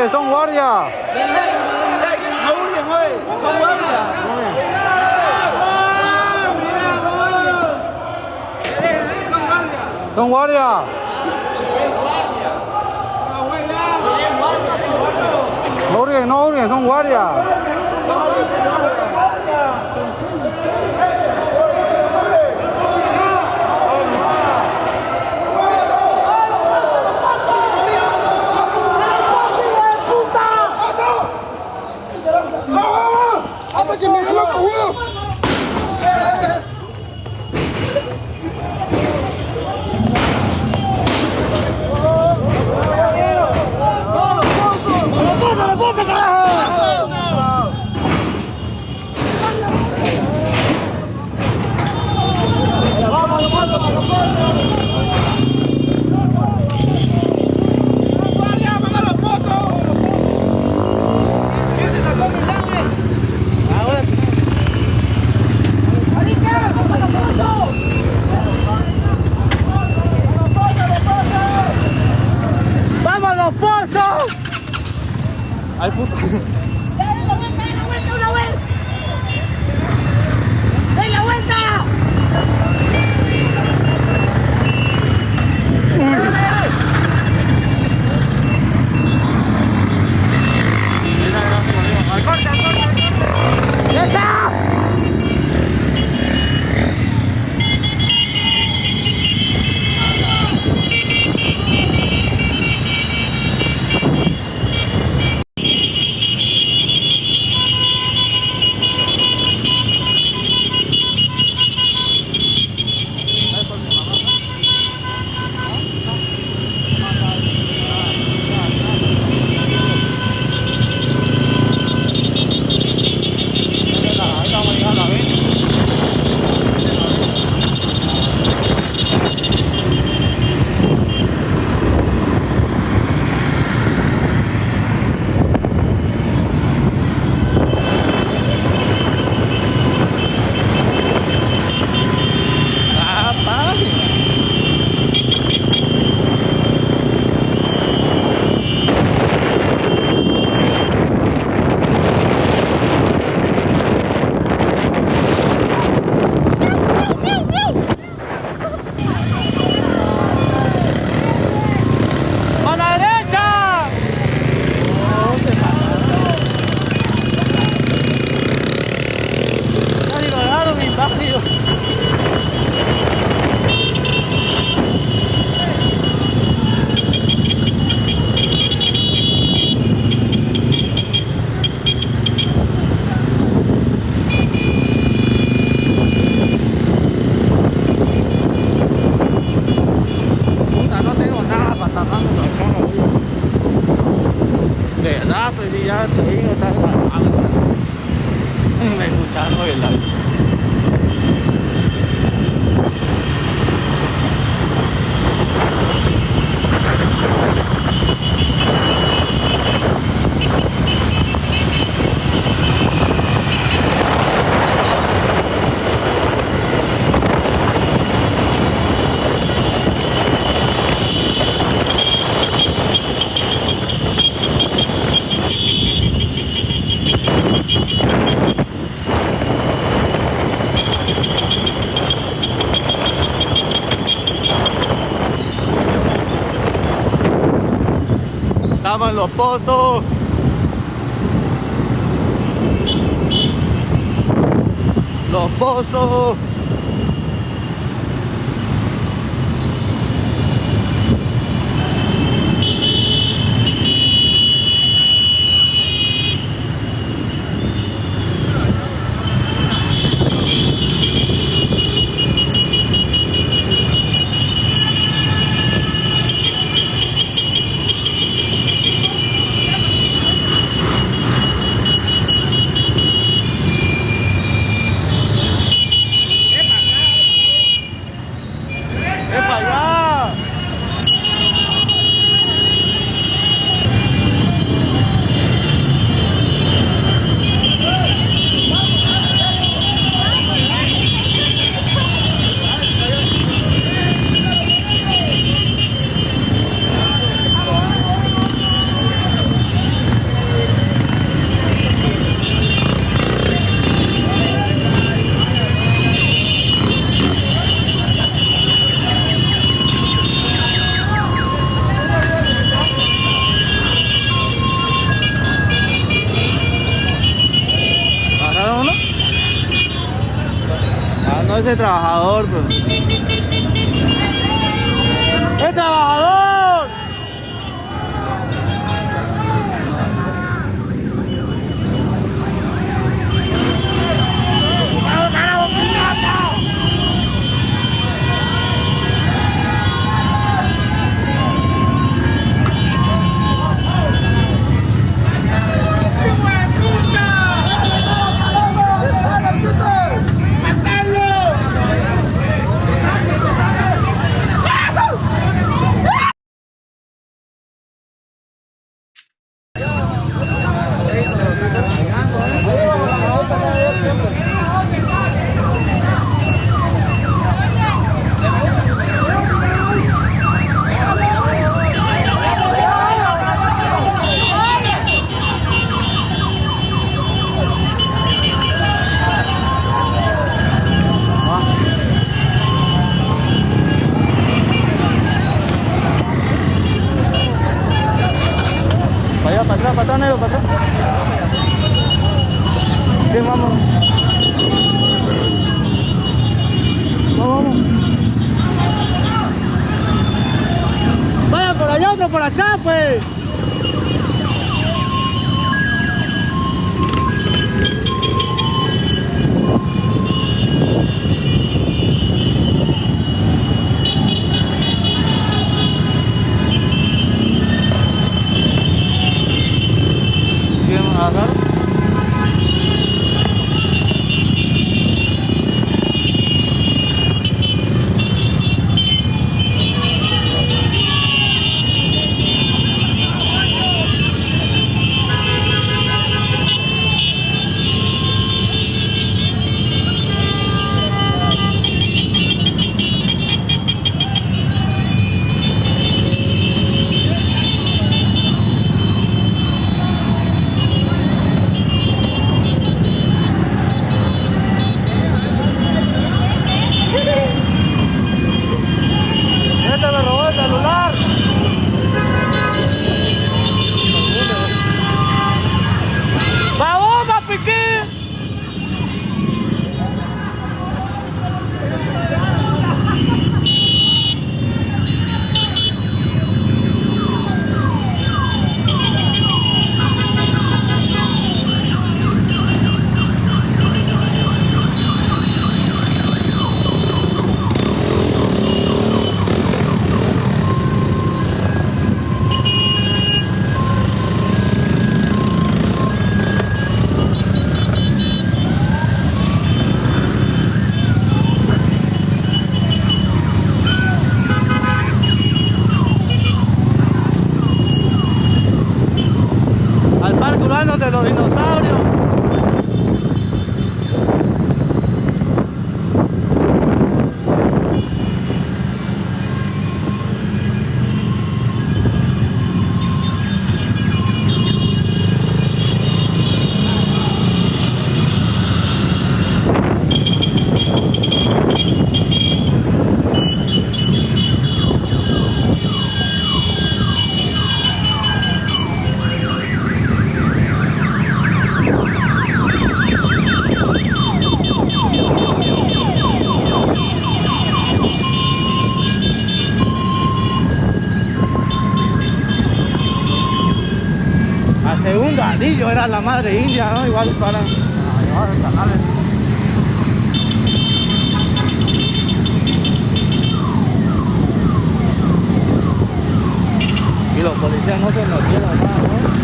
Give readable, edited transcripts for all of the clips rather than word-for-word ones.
son guardia. Son guardia. Son guardia. No hurguen, son guardia. ¡Hasta que me dé la cojuda! ¡Vámonos, Pozo! Ay, puto. ¡Den la vuelta, una vez! ¡Den la vuelta! ¡Ya está! ya te digo, está me escucharon el live. Estamos en Los Pozos. Los Pozos. de trabajador, pues. ¡El trabajador! Para atrás, negro, para atrás. Bien, vamos. Vamos. Vaya por allá, otro por acá, pues. Bien, agarra. Este me robó el celular. ¡Vamos, papiquín! Al parque urbano de los dinosaurios. Al segundo anillo era la madre india, ¿no? Igual para... Y los policías no se metieron nada, ¿no?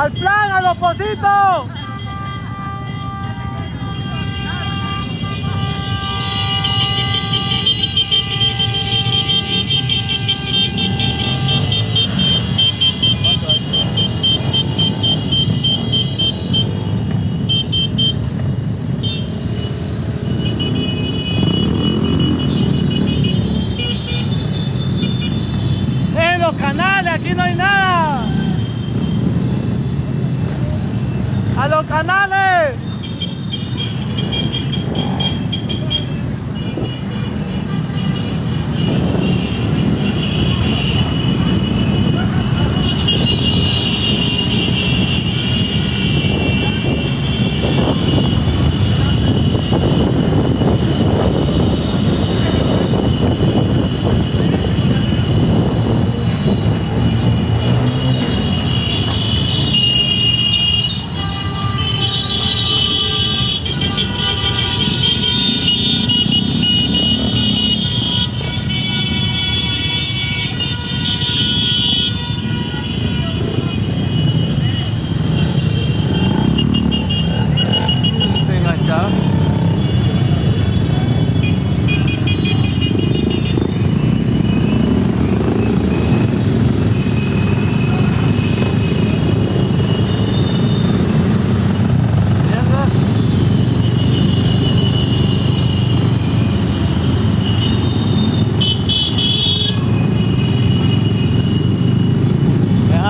¡Al plan, a los pocitos! En los canales, aquí no hay nada. ¡A los canales!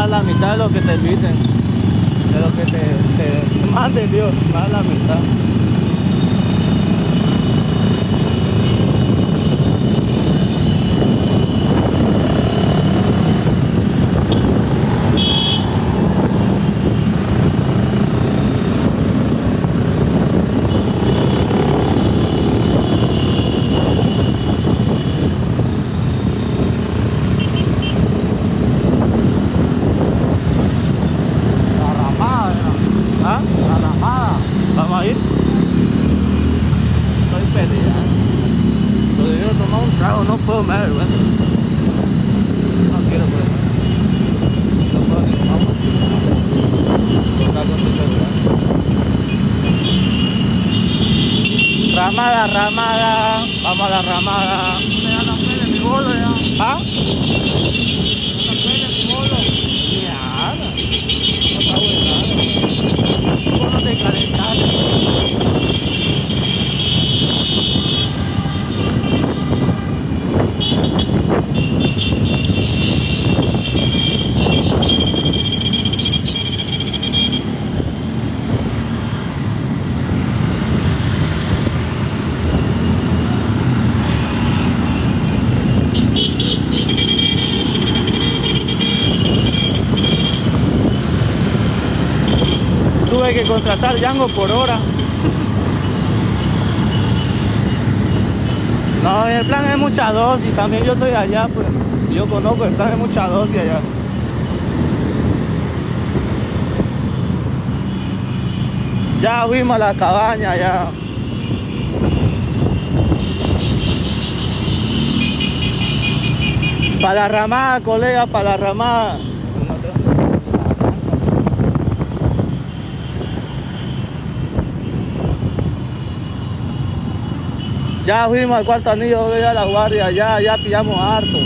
La mitad de lo que te inviten, de lo que te manden, Dios, más la mitad. ¿Ah? ¿Vamos a ir? Estoy peleado. Lo debí tomar un trago, no puedo más, ¿verdad? No quiero por eso. No puedo ni tomar. Tocar con tu celular. Ramada, ramada. Vamos a la ramada. Me da la pena mi bolo ya. ¿Ah? La pena mi bolo. Mierda. No está bueno. ¿Cómo no te calentaste? Tuve que contratar Django por hora. No, el plan es mucha dosis, también yo soy allá, pues yo conozco, el plan es mucha dosis allá. Ya fuimos a la cabaña, ya. Para la ramada, colega, para la ramada. Ya fuimos al cuarto anillo, ya la guardia, ya pillamos harto.